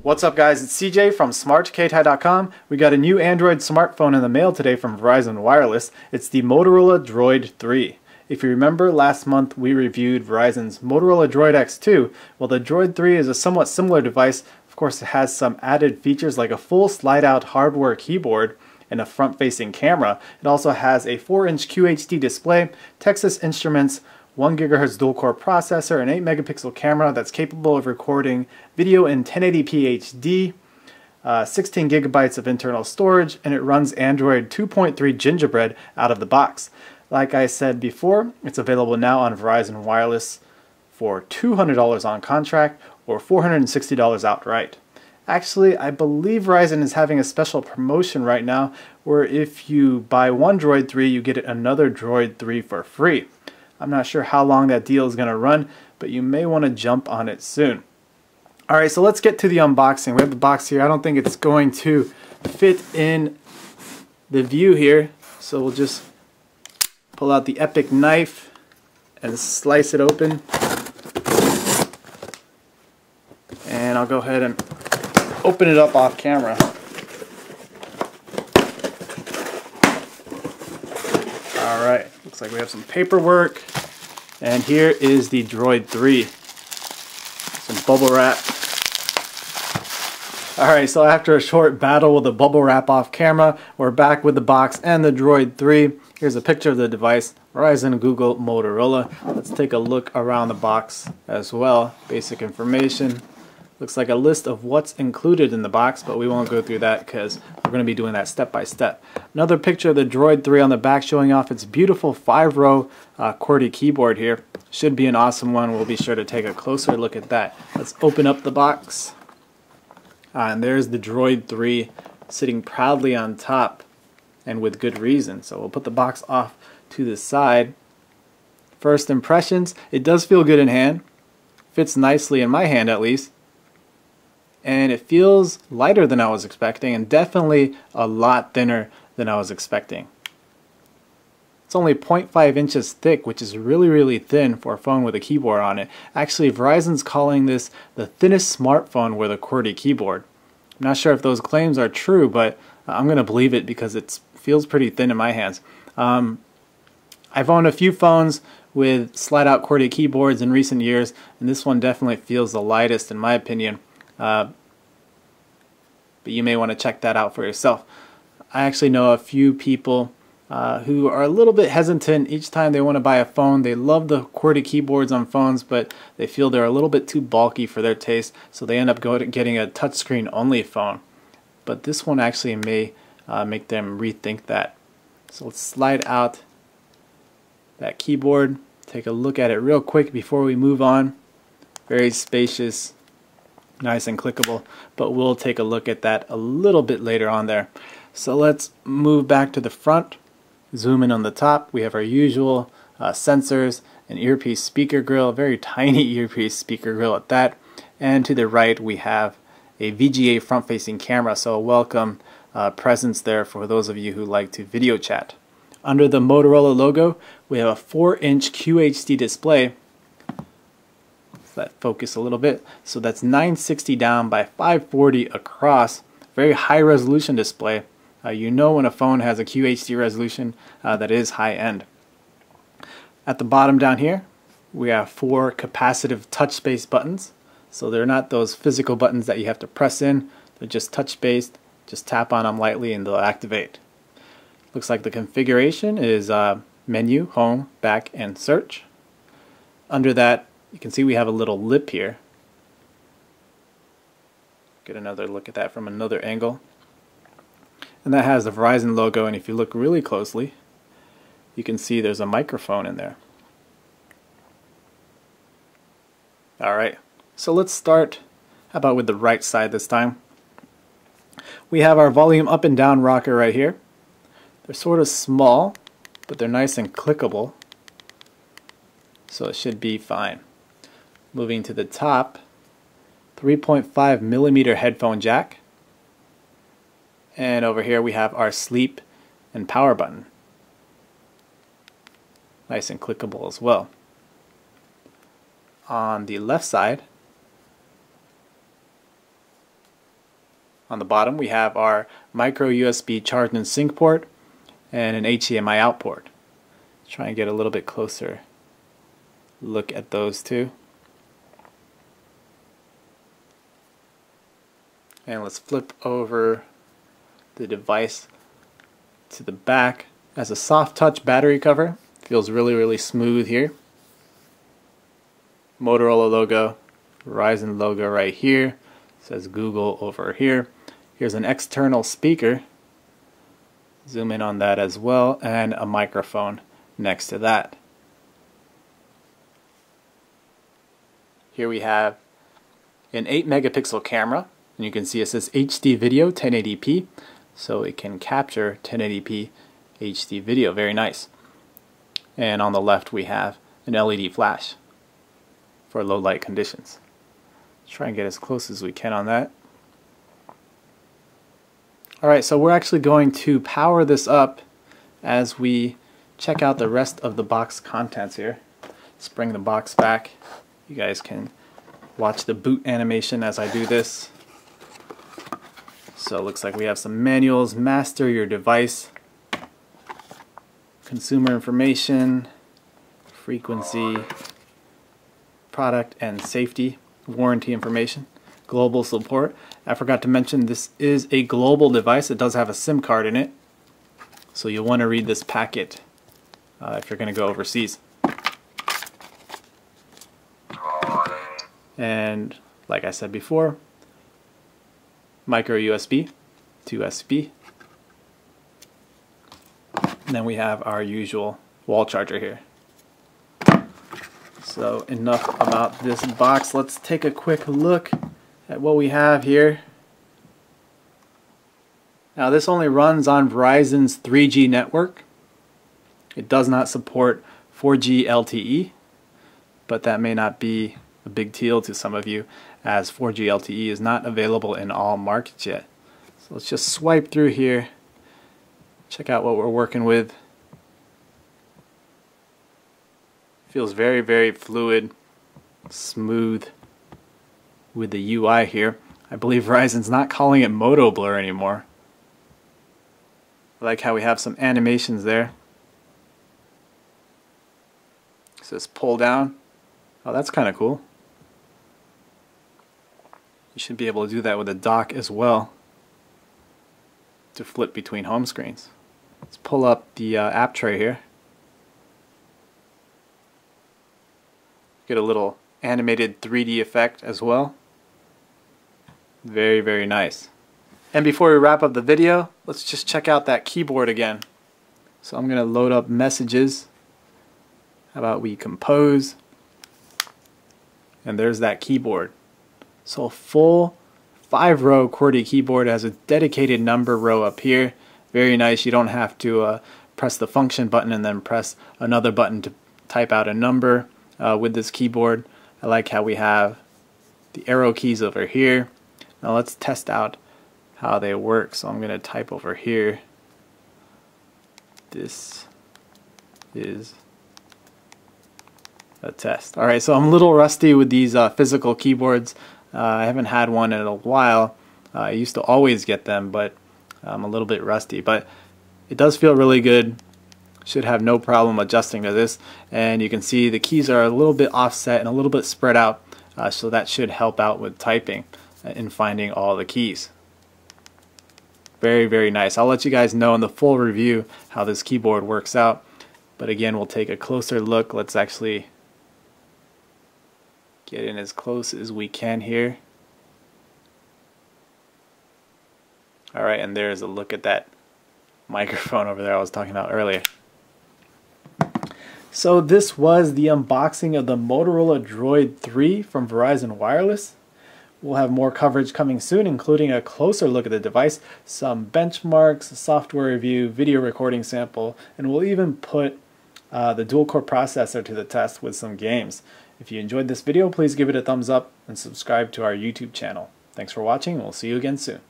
What's up guys, it's CJ from smartkti.com. We got a new Android smartphone in the mail today from Verizon Wireless. It's the Motorola DROID 3. If you remember, last month we reviewed Verizon's Motorola DROID X2. Well, the DROID 3 is a somewhat similar device. Of course, it has some added features like a full slide-out hardware keyboard and a front-facing camera. It also has a 4-inch QHD display, Texas Instruments 1 GHz dual-core processor, an 8 megapixel camera that's capable of recording video in 1080p HD, 16 gigabytes of internal storage, and it runs Android 2.3 Gingerbread out of the box. Like I said before, it's available now on Verizon Wireless for $200 on contract or $460 outright. Actually, I believe Verizon is having a special promotion right now where if you buy one DROID 3, you get another DROID 3 for free. I'm not sure how long that deal is going to run, but you may want to jump on it soon. Alright, so let's get to the unboxing. We have the box here. I don't think it's going to fit in the view here, so we'll just pull out the Epic knife and slice it open. And I'll go ahead and open it up off camera. Alright, looks like we have some paperwork. And here is the DROID 3. Some bubble wrap. Alright, so after a short battle with the bubble wrap off camera, we're back with the box and the DROID 3. Here's a picture of the device. Verizon, Google, Motorola. Let's take a look around the box as well. Basic information. Looks like a list of what's included in the box, but we won't go through that because we're going to be doing that step by step. Another picture of the DROID 3 on the back showing off its beautiful 5-row QWERTY keyboard here. Should be an awesome one. We'll be sure to take a closer look at that. Let's open up the box. And there's the DROID 3 sitting proudly on top, and with good reason. So we'll put the box off to the side. First impressions, it does feel good in hand. Fits nicely in my hand at least. And it feels lighter than I was expecting, and definitely a lot thinner than I was expecting. It's only 0.5 inches thick, which is really thin for a phone with a keyboard on it. Actually, Verizon's calling this the thinnest smartphone with a QWERTY keyboard. I'm not sure if those claims are true, but I'm going to believe it because it feels pretty thin in my hands. I've owned a few phones with slide-out QWERTY keyboards in recent years, and this one definitely feels the lightest in my opinion. But you may want to check that out for yourself. I actually know a few people who are a little bit hesitant each time they want to buy a phone. They love the QWERTY keyboards on phones, but they feel they're a little bit too bulky for their taste, so they end up getting a touchscreen only phone. But this one actually may make them rethink that. So let's slide out that keyboard, take a look at it real quick before we move on. Very spacious, nice and clickable, but we'll take a look at that a little bit later on there. So let's move back to the front, zoom in on the top. We have our usual sensors, an earpiece speaker grill, a very tiny earpiece speaker grill at that, and to the right we have a VGA front-facing camera, so a welcome presence there for those of you who like to video chat. Under the Motorola logo we have a 4-inch QHD display. That focus a little bit. So that's 960 down by 540 across. Very high resolution display. You know when a phone has a QHD resolution that is high end. At the bottom down here we have 4 capacitive touch based buttons. So they're not those physical buttons that you have to press in. They're just touch based. Just tap on them lightly and they'll activate. Looks like the configuration is menu, home, back, and search. Under that you can see we have a little lip here. Get another look at that from another angle. And that has the Verizon logo, and if you look really closely, you can see there's a microphone in there. Alright, so let's start, how about with the right side this time. We have our volume up and down rocker right here. They're sort of small, but they're nice and clickable, so it should be fine. Moving to the top, 3.5 millimeter headphone jack, and over here we have our sleep and power button. Nice and clickable as well. On the left side On the bottom we have our micro USB charge and sync port and an HDMI out port. Try and get a little bit closer look at those two. And let's flip over the device to the back. As a soft touch battery cover, feels really smooth here. Motorola logo, Verizon logo right here. It says Google over here. Here's an external speaker. Zoom in on that as well, and a microphone next to that. Here we have an 8 megapixel camera, and you can see it says HD video 1080p, so it can capture 1080p HD video. Very nice. And on the left we have an LED flash for low light conditions. Let's try and get as close as we can on that. Alright, so we're actually going to power this up as we check out the rest of the box contents here. Let's bring the box back. You guys can watch the boot animation as I do this. So it looks like we have some manuals, master your device, consumer information, frequency, product and safety, warranty information, global support. I forgot to mention this is a global device. It does have a SIM card in it, so you'll want to read this packet if you're going to go overseas. And like I said before, micro USB to USB. And then we have our usual wall charger here. So enough about this box. Let's take a quick look at what we have here. Now this only runs on Verizon's 3G network. It does not support 4G LTE, but that may not be a big deal to some of you, as 4G LTE is not available in all markets yet. So let's just swipe through here, check out what we're working with. Feels very fluid, smooth with the UI here. I believe Verizon's not calling it Moto Blur anymore. I like how we have some animations there. It says pull down. Oh, that's kind of cool. You should be able to do that with a dock as well to flip between home screens. Let's pull up the app tray here. Get a little animated 3D effect as well. Very nice. And before we wrap up the video, let's just check out that keyboard again. So I'm going to load up messages. How about we compose? And there's that keyboard. So a full 5-row QWERTY keyboard has a dedicated number row up here. Very nice. You don't have to press the function button and then press another button to type out a number with this keyboard. I like how we have the arrow keys over here. Now let's test out how they work. So I'm going to type over here. This is a test. Alright, so I'm a little rusty with these physical keyboards. I haven't had one in a while. I used to always get them, but I'm a little bit rusty. But it does feel really good. Should have no problem adjusting to this. And you can see the keys are a little bit offset and a little bit spread out, so that should help out with typing and finding all the keys. Very nice. I'll let you guys know in the full review how this keyboard works out. But again, we'll take a closer look. Let's actually get in as close as we can here. Alright, and there's a look at that microphone over there I was talking about earlier. So this was the unboxing of the Motorola DROID 3 from Verizon Wireless. We'll have more coverage coming soon, including a closer look at the device, some benchmarks, a software review, video recording sample, and we'll even put the dual-core processor to the test with some games. If you enjoyed this video, please give it a thumbs up and subscribe to our YouTube channel. Thanks for watching, and we'll see you again soon.